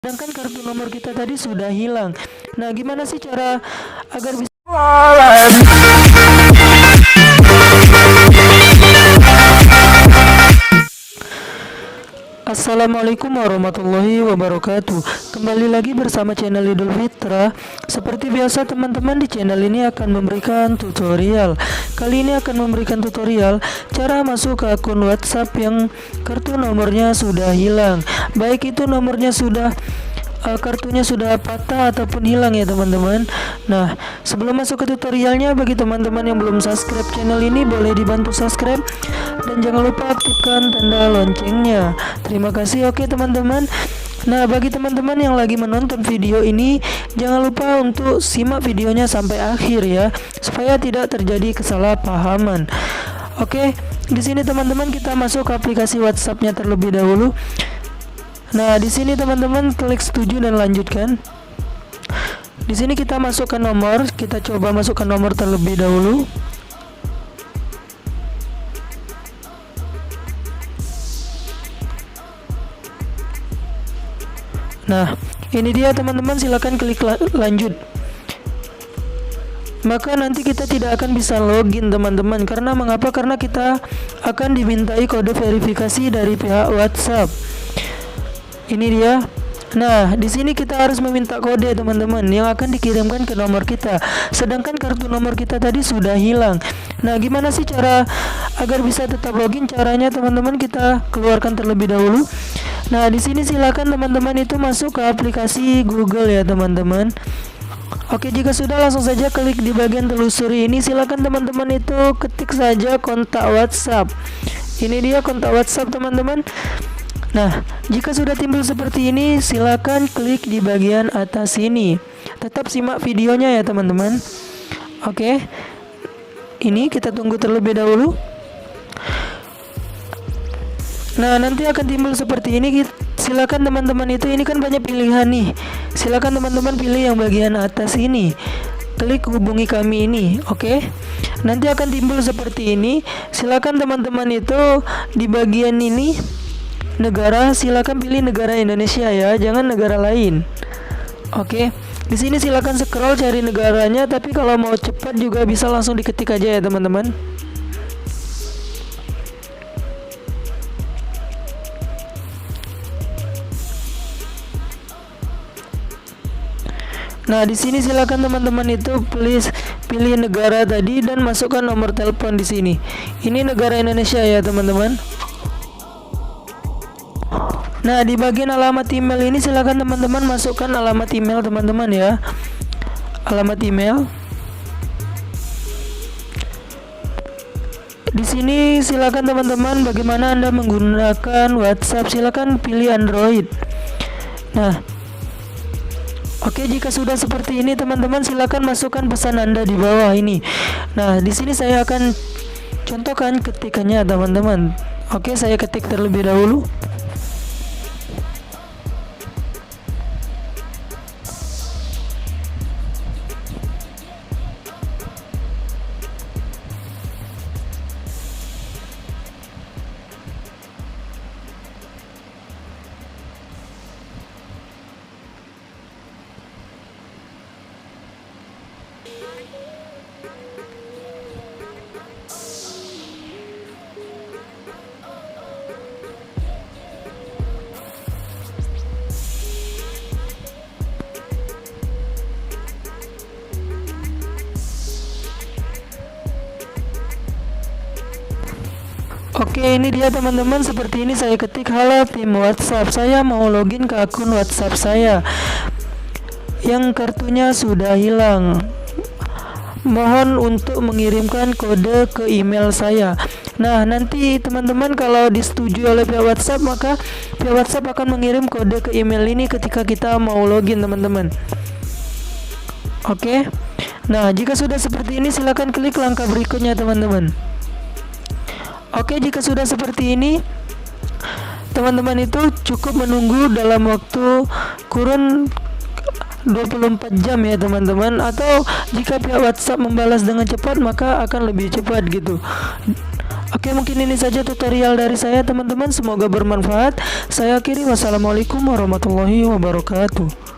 sedangkan kartu nomor kita tadi sudah hilang. Nah, gimana sih cara agar bisa Assalamualaikum warahmatullahi wabarakatuh. Kembali lagi bersama channel Idul Fitra. Seperti biasa teman-teman, di channel ini akan memberikan tutorial. Kali ini akan memberikan tutorial cara masuk ke akun WhatsApp yang kartu nomornya sudah hilang. Baik itu nomornya sudah kartunya sudah patah ataupun hilang ya teman-teman. Nah, sebelum masuk ke tutorialnya, bagi teman-teman yang belum subscribe channel ini, boleh dibantu subscribe dan jangan lupa aktifkan tanda loncengnya. Terima kasih. Oke teman-teman. Nah, bagi teman-teman yang lagi menonton video ini, jangan lupa untuk simak videonya sampai akhir ya, supaya tidak terjadi kesalahpahaman. Oke, di sini teman-teman kita masuk ke aplikasi WhatsApp-nya terlebih dahulu. Nah, di sini teman-teman klik setuju dan lanjutkan. Di sini kita masukkan nomor, kita coba masukkan nomor terlebih dahulu. Nah, ini dia teman-teman, silakan klik lanjut. Maka nanti kita tidak akan bisa login teman-teman. Karena mengapa? Karena kita akan dimintai kode verifikasi dari pihak WhatsApp. Ini dia. Nah, di sini kita harus meminta kode teman-teman yang akan dikirimkan ke nomor kita. Sedangkan kartu nomor kita tadi sudah hilang. Nah, gimana sih cara agar bisa tetap login? Caranya teman-teman, kita keluarkan terlebih dahulu. Nah, di sini silakan teman-teman itu masuk ke aplikasi Google ya teman-teman. Oke, jika sudah langsung saja klik di bagian telusuri ini. Silakan teman-teman itu ketik saja kontak WhatsApp. Ini dia kontak WhatsApp teman-teman. Nah, jika sudah timbul seperti ini, silakan klik di bagian atas sini. Tetap simak videonya ya teman-teman. Oke, ini kita tunggu terlebih dahulu. Nah, nanti akan timbul seperti ini. Silakan teman-teman itu, ini kan banyak pilihan nih. Silakan teman-teman pilih yang bagian atas ini. Klik hubungi kami ini, oke? Nanti akan timbul seperti ini. Silakan teman-teman itu di bagian ini negara, silakan pilih negara Indonesia ya, jangan negara lain. Oke. Di sini silakan scroll cari negaranya, tapi kalau mau cepat juga bisa langsung diketik aja ya teman-teman. Nah, di sini silakan teman-teman itu pilih negara tadi dan masukkan nomor telepon di sini. Ini negara Indonesia ya teman-teman. Nah, di bagian alamat email ini silakan teman-teman masukkan alamat email teman-teman ya. Alamat email. Di sini silakan teman-teman bagaimana Anda menggunakan WhatsApp, silakan pilih Android. Nah, oke, jika sudah seperti ini teman-teman, silakan masukkan pesan Anda di bawah ini. Nah, di sini saya akan contohkan ketikannya teman-teman. Oke, saya ketik terlebih dahulu. Oke, ini dia teman-teman, seperti ini saya ketik, halo tim WhatsApp, saya mau login ke akun WhatsApp saya yang kartunya sudah hilang. Mohon untuk mengirimkan kode ke email saya. Nah, nanti teman-teman kalau disetujui oleh pihak WhatsApp, maka pihak WhatsApp akan mengirim kode ke email ini ketika kita mau login teman-teman. Oke. Nah, jika sudah seperti ini silakan klik langkah berikutnya teman-teman. Oke, jika sudah seperti ini, teman-teman itu cukup menunggu dalam waktu kurun 24 jam ya teman-teman. Atau jika pihak WhatsApp membalas dengan cepat, maka akan lebih cepat gitu. Oke, mungkin ini saja tutorial dari saya teman-teman, semoga bermanfaat. Saya akhiri, wassalamualaikum warahmatullahi wabarakatuh.